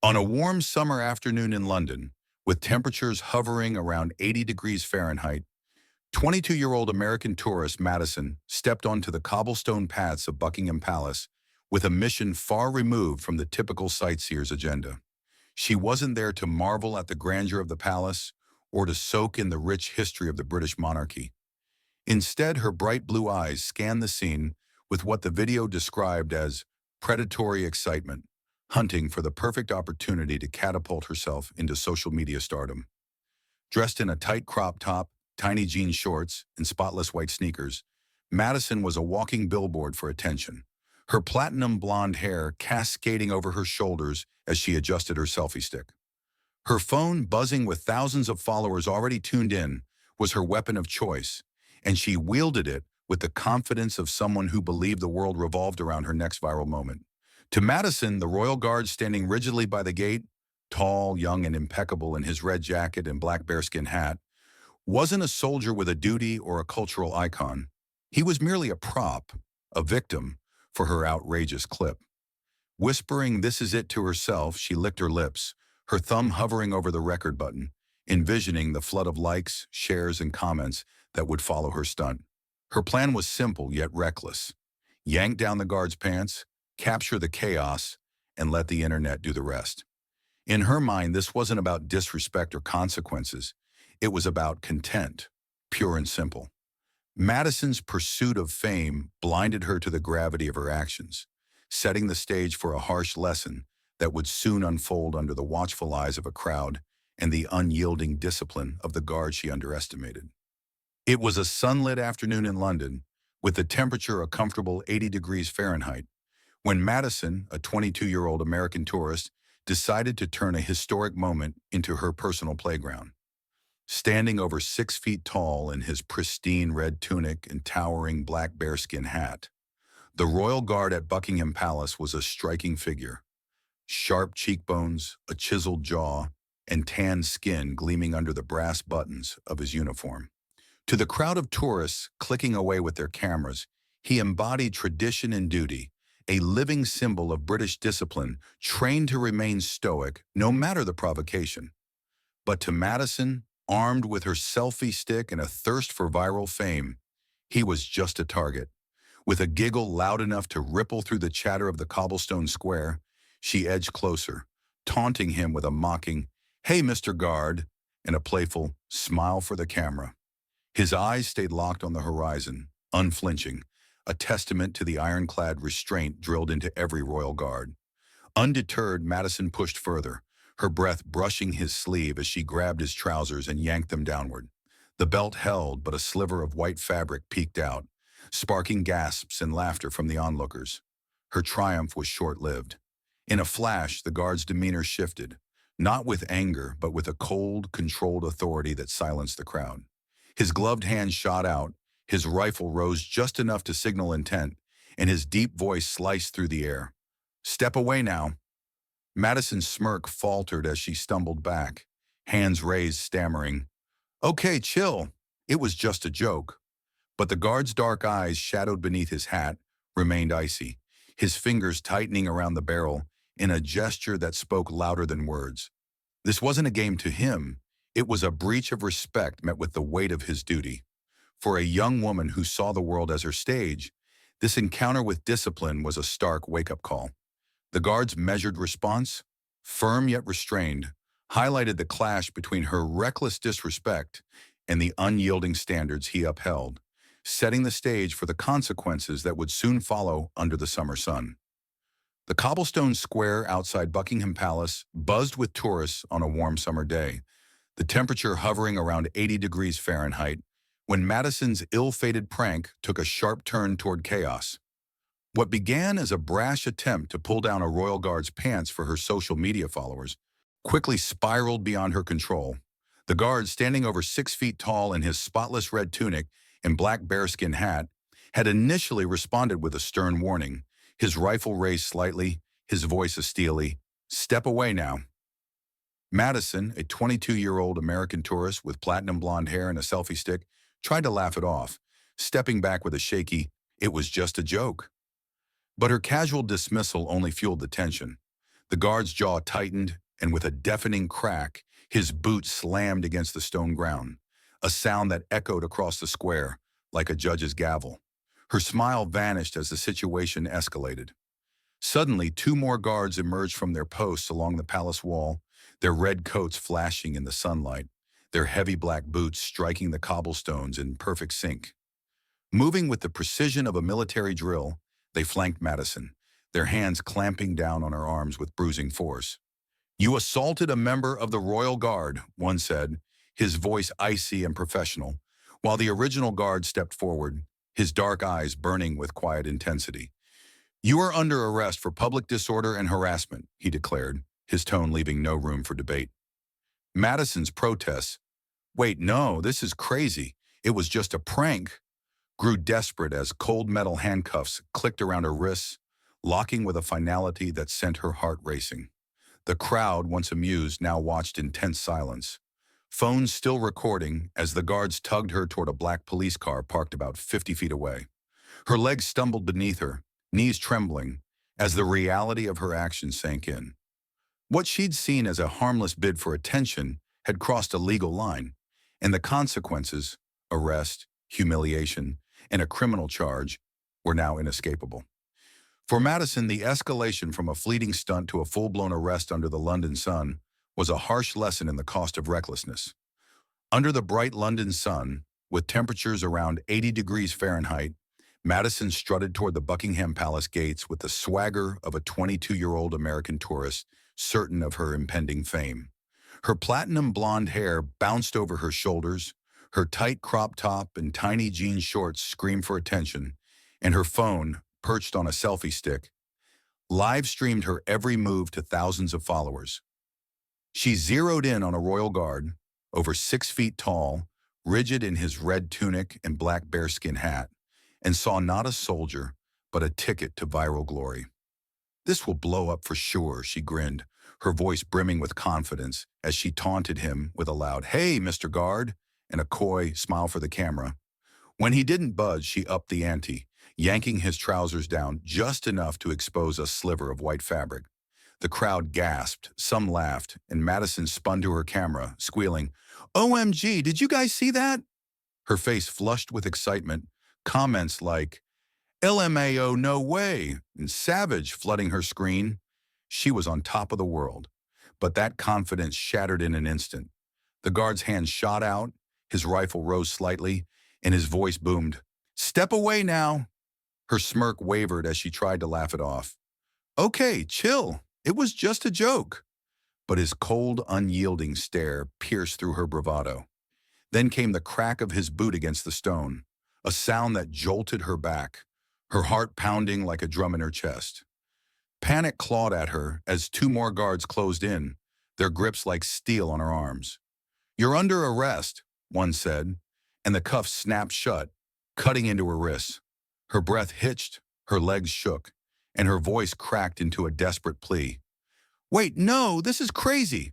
On a warm summer afternoon in London, with temperatures hovering around 80 degrees Fahrenheit, 22-year-old American tourist Madison stepped onto the cobblestone paths of Buckingham Palace with a mission far removed from the typical sightseer's agenda. She wasn't there to marvel at the grandeur of the palace or to soak in the rich history of the British monarchy. Instead, her bright blue eyes scanned the scene with what the video described as predatory excitement, hunting for the perfect opportunity to catapult herself into social media stardom. Dressed in a tight crop top, tiny jean shorts, and spotless white sneakers, Madison was a walking billboard for attention. Her platinum blonde hair cascading over her shoulders as she adjusted her selfie stick. Her phone, buzzing with thousands of followers already tuned in, was her weapon of choice, and she wielded it with the confidence of someone who believed the world revolved around her next viral moment. To Madison, the royal guard standing rigidly by the gate, tall, young, and impeccable in his red jacket and black bearskin hat, wasn't a soldier with a duty or a cultural icon. He was merely a prop, a victim, for her outrageous clip. Whispering "this is it" to herself, she licked her lips, her thumb hovering over the record button, envisioning the flood of likes, shares, and comments that would follow her stunt. Her plan was simple yet reckless. Yank down the guard's pants, capture the chaos, and let the internet do the rest. In her mind, this wasn't about disrespect or consequences. It was about content, pure and simple. Madison's pursuit of fame blinded her to the gravity of her actions, setting the stage for a harsh lesson that would soon unfold under the watchful eyes of a crowd and the unyielding discipline of the guard she underestimated. It was a sunlit afternoon in London, with the temperature a comfortable 80 degrees Fahrenheit, when Madison, a 22-year-old American tourist, decided to turn a historic moment into her personal playground. Standing over 6 feet tall in his pristine red tunic and towering black bearskin hat, the royal guard at Buckingham Palace was a striking figure. Sharp cheekbones, a chiseled jaw, and tanned skin gleaming under the brass buttons of his uniform. To the crowd of tourists clicking away with their cameras, he embodied tradition and duty, a living symbol of British discipline, trained to remain stoic no matter the provocation. But to Madison, armed with her selfie stick and a thirst for viral fame, he was just a target. With a giggle loud enough to ripple through the chatter of the cobblestone square, she edged closer, taunting him with a mocking, "Hey, Mr. Guard," and a playful smile for the camera. His eyes stayed locked on the horizon, unflinching, a testament to the ironclad restraint drilled into every royal guard. Undeterred, Madison pushed further, her breath brushing his sleeve as she grabbed his trousers and yanked them downward. The belt held, but a sliver of white fabric peeked out, sparking gasps and laughter from the onlookers. Her triumph was short-lived. In a flash, the guard's demeanor shifted, not with anger, but with a cold, controlled authority that silenced the crowd. His gloved hand shot out, his rifle rose just enough to signal intent, and his deep voice sliced through the air. "Step away now." Madison's smirk faltered as she stumbled back, hands raised, stammering, "Okay, chill. It was just a joke." But the guard's dark eyes, shadowed beneath his hat, remained icy, his fingers tightening around the barrel in a gesture that spoke louder than words. This wasn't a game to him. It was a breach of respect met with the weight of his duty. For a young woman who saw the world as her stage, this encounter with discipline was a stark wake-up call. The guard's measured response, firm yet restrained, highlighted the clash between her reckless disrespect and the unyielding standards he upheld, setting the stage for the consequences that would soon follow under the summer sun. The cobblestone square outside Buckingham Palace buzzed with tourists on a warm summer day, the temperature hovering around 80 degrees Fahrenheit, when Madison's ill-fated prank took a sharp turn toward chaos. What began as a brash attempt to pull down a royal guard's pants for her social media followers quickly spiraled beyond her control. The guard, standing over 6 feet tall in his spotless red tunic and black bearskin hat, had initially responded with a stern warning, his rifle raised slightly, his voice a steely, "Step away now." Madison, a 22-year-old American tourist with platinum blonde hair and a selfie stick, tried to laugh it off, stepping back with a shaky, "It was just a joke." But her casual dismissal only fueled the tension. The guard's jaw tightened, and with a deafening crack, his boot slammed against the stone ground, a sound that echoed across the square like a judge's gavel. Her smile vanished as the situation escalated. Suddenly, two more guards emerged from their posts along the palace wall, their red coats flashing in the sunlight, their heavy black boots striking the cobblestones in perfect sync. Moving with the precision of a military drill, they flanked Madison, their hands clamping down on her arms with bruising force. "You assaulted a member of the Royal Guard," one said, his voice icy and professional, while the original guard stepped forward, his dark eyes burning with quiet intensity. "You are under arrest for public disorder and harassment," he declared, his tone leaving no room for debate. Madison's protests, "Wait, no, this is crazy. It was just a prank," grew desperate as cold metal handcuffs clicked around her wrists, locking with a finality that sent her heart racing. The crowd, once amused, now watched in tense silence, phones still recording as the guards tugged her toward a black police car parked about 50 feet away. Her legs stumbled beneath her, knees trembling, as the reality of her actions sank in. What she'd seen as a harmless bid for attention had crossed a legal line, and the consequences, arrest, humiliation, and a criminal charge, were now inescapable. For Madison, the escalation from a fleeting stunt to a full-blown arrest under the London sun was a harsh lesson in the cost of recklessness. Under the bright London sun, with temperatures around 80 degrees Fahrenheit, Madison strutted toward the Buckingham Palace gates with the swagger of a 22-year-old American tourist, certain of her impending fame. Her platinum blonde hair bounced over her shoulders, her tight crop top and tiny jean shorts screamed for attention, and her phone, perched on a selfie stick, live-streamed her every move to thousands of followers. She zeroed in on a royal guard, over 6 feet tall, rigid in his red tunic and black bearskin hat, and saw not a soldier, but a ticket to viral glory. "This will blow up for sure," she grinned, her voice brimming with confidence as she taunted him with a loud, "Hey, Mr. Guard," and a coy smile for the camera. When he didn't budge, she upped the ante, yanking his trousers down just enough to expose a sliver of white fabric. The crowd gasped, some laughed, and Madison spun to her camera, squealing, "OMG, did you guys see that?" Her face flushed with excitement, comments like, "LMAO, no way," and "savage" flooding her screen. She was on top of the world. But that confidence shattered in an instant. The guard's hand shot out, his rifle rose slightly, and his voice boomed, "Step away now." Her smirk wavered as she tried to laugh it off. "Okay, chill. It was just a joke." But his cold, unyielding stare pierced through her bravado. Then came the crack of his boot against the stone, a sound that jolted her back, her heart pounding like a drum in her chest. Panic clawed at her as two more guards closed in, their grips like steel on her arms. "You're under arrest," one said, and the cuffs snapped shut, cutting into her wrists. Her breath hitched, her legs shook, and her voice cracked into a desperate plea. "Wait, no, this is crazy."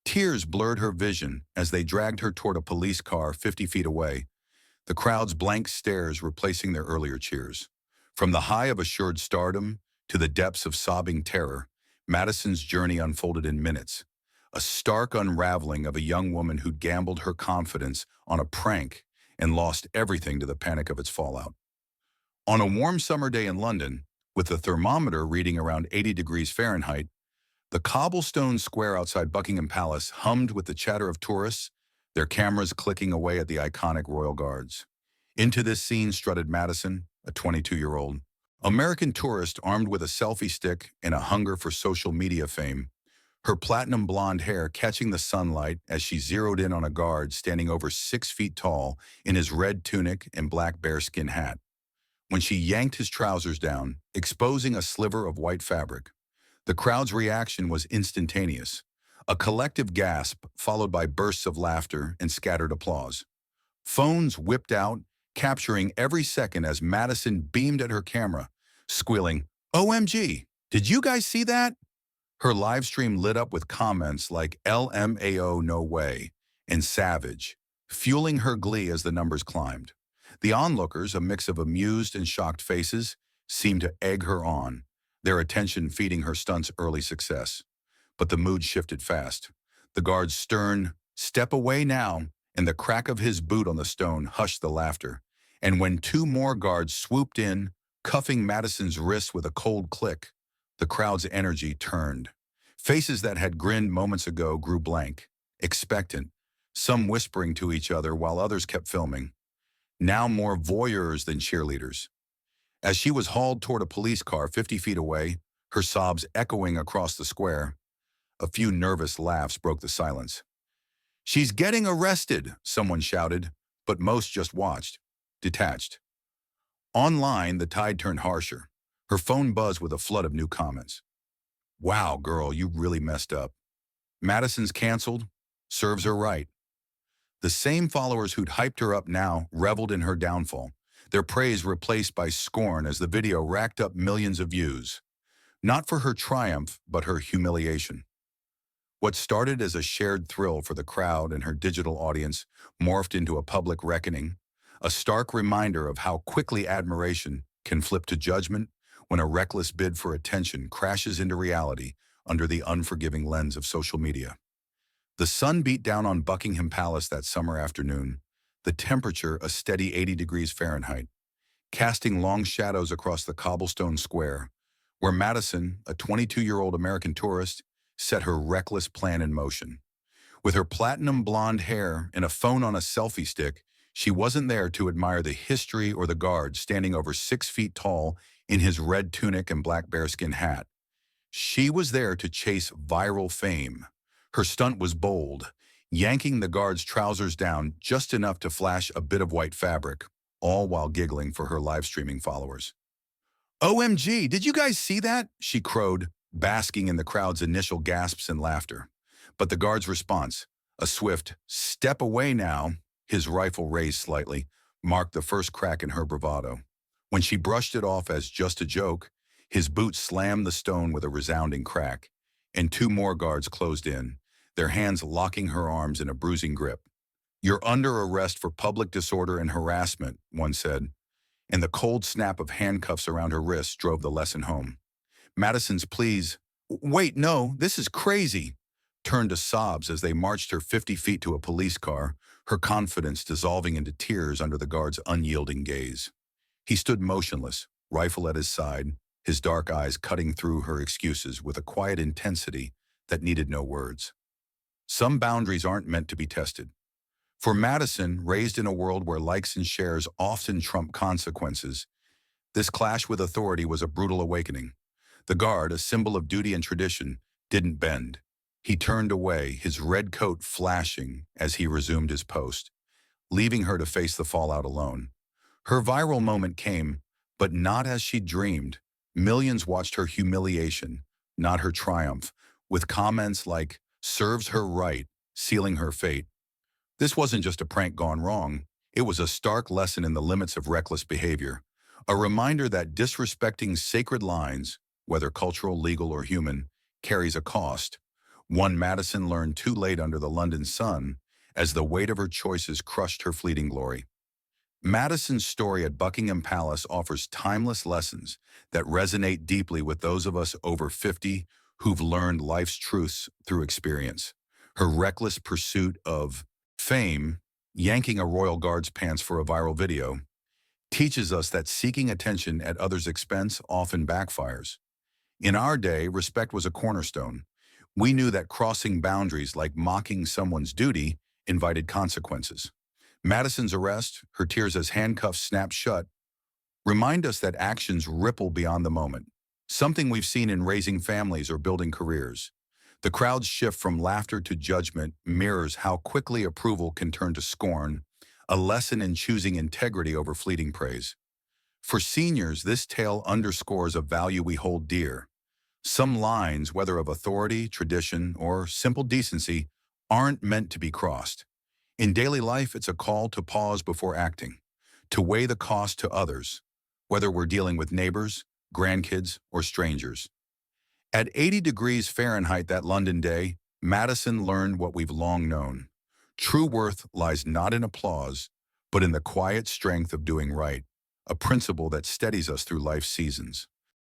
Tears blurred her vision as they dragged her toward a police car 50 feet away, the crowd's blank stares replacing their earlier cheers. From the high of assured stardom to the depths of sobbing terror, Madison's journey unfolded in minutes, a stark unraveling of a young woman who'd gambled her confidence on a prank and lost everything to the panic of its fallout. On a warm summer day in London, with the thermometer reading around 80 degrees Fahrenheit, the cobblestone square outside Buckingham Palace hummed with the chatter of tourists, their cameras clicking away at the iconic royal guards. Into this scene strutted Madison, a 22-year-old, American tourist armed with a selfie stick and a hunger for social media fame, her platinum blonde hair catching the sunlight as she zeroed in on a guard standing over 6 feet tall in his red tunic and black bearskin hat. When she yanked his trousers down, exposing a sliver of white fabric, the crowd's reaction was instantaneous, a collective gasp followed by bursts of laughter and scattered applause. Phones whipped out, capturing every second as Madison beamed at her camera, squealing, "OMG, did you guys see that?" Her live stream lit up with comments like "LMAO, no way," and "savage," fueling her glee as the numbers climbed. The onlookers, a mix of amused and shocked faces, seemed to egg her on, their attention feeding her stunt's early success. But the mood shifted fast. The guard's stern, "Step away now," and the crack of his boot on the stone hushed the laughter. And when two more guards swooped in, cuffing Madison's wrists with a cold click, the crowd's energy turned. Faces that had grinned moments ago grew blank, expectant, some whispering to each other while others kept filming. Now more voyeurs than cheerleaders. As she was hauled toward a police car 50 feet away, her sobs echoing across the square, a few nervous laughs broke the silence. "She's getting arrested," someone shouted, but most just watched, detached. Online, the tide turned harsher. Her phone buzzed with a flood of new comments. "Wow, girl, you really messed up. Madison's canceled. Serves her right." The same followers who'd hyped her up now reveled in her downfall, their praise replaced by scorn as the video racked up millions of views. Not for her triumph, but her humiliation. What started as a shared thrill for the crowd and her digital audience morphed into a public reckoning, a stark reminder of how quickly admiration can flip to judgment when a reckless bid for attention crashes into reality under the unforgiving lens of social media. The sun beat down on Buckingham Palace that summer afternoon, the temperature a steady 80 degrees Fahrenheit, casting long shadows across the cobblestone square, where Madison, a 22-year-old American tourist, set her reckless plan in motion. With her platinum blonde hair and a phone on a selfie stick, she wasn't there to admire the history or the guard standing over 6 feet tall in his red tunic and black bearskin hat. She was there to chase viral fame. Her stunt was bold, yanking the guard's trousers down just enough to flash a bit of white fabric, all while giggling for her live streaming followers. "OMG, did you guys see that?" she crowed, basking in the crowd's initial gasps and laughter. But the guard's response, a swift, "Step away now," his rifle raised slightly, marked the first crack in her bravado. When she brushed it off as just a joke, his boot slammed the stone with a resounding crack, and two more guards closed in, their hands locking her arms in a bruising grip. "You're under arrest for public disorder and harassment," one said, and the cold snap of handcuffs around her wrists drove the lesson home. Madison's pleas, "Wait, no, this is crazy," turned to sobs as they marched her 50 feet to a police car, her confidence dissolving into tears under the guard's unyielding gaze. He stood motionless, rifle at his side, his dark eyes cutting through her excuses with a quiet intensity that needed no words. Some boundaries aren't meant to be tested. For Madison, raised in a world where likes and shares often trump consequences, this clash with authority was a brutal awakening. The guard, a symbol of duty and tradition, didn't bend. He turned away, his red coat flashing as he resumed his post, leaving her to face the fallout alone. Her viral moment came, but not as she dreamed. Millions watched her humiliation, not her triumph, with comments like, "Serves her right," sealing her fate. This wasn't just a prank gone wrong. It was a stark lesson in the limits of reckless behavior, a reminder that disrespecting sacred lines, whether cultural, legal, or human, carries a cost. One Madison learned too late under the London sun, as the weight of her choices crushed her fleeting glory. Madison's story at Buckingham Palace offers timeless lessons that resonate deeply with those of us over 50 who've learned life's truths through experience. Her reckless pursuit of fame, yanking a royal guard's pants for a viral video, teaches us that seeking attention at others' expense often backfires. In our day, respect was a cornerstone. We knew that crossing boundaries like mocking someone's duty invited consequences. Madison's arrest, her tears as handcuffs snapped shut, remind us that actions ripple beyond the moment, something we've seen in raising families or building careers. The crowd's shift from laughter to judgment mirrors how quickly approval can turn to scorn, a lesson in choosing integrity over fleeting praise. For seniors, this tale underscores a value we hold dear. Some lines, whether of authority, tradition, or simple decency, aren't meant to be crossed. In daily life, it's a call to pause before acting, to weigh the cost to others, whether we're dealing with neighbors, grandkids, or strangers. At 80 degrees Fahrenheit that London day, Madison learned what we've long known. True worth lies not in applause, but in the quiet strength of doing right, a principle that steadies us through life's seasons.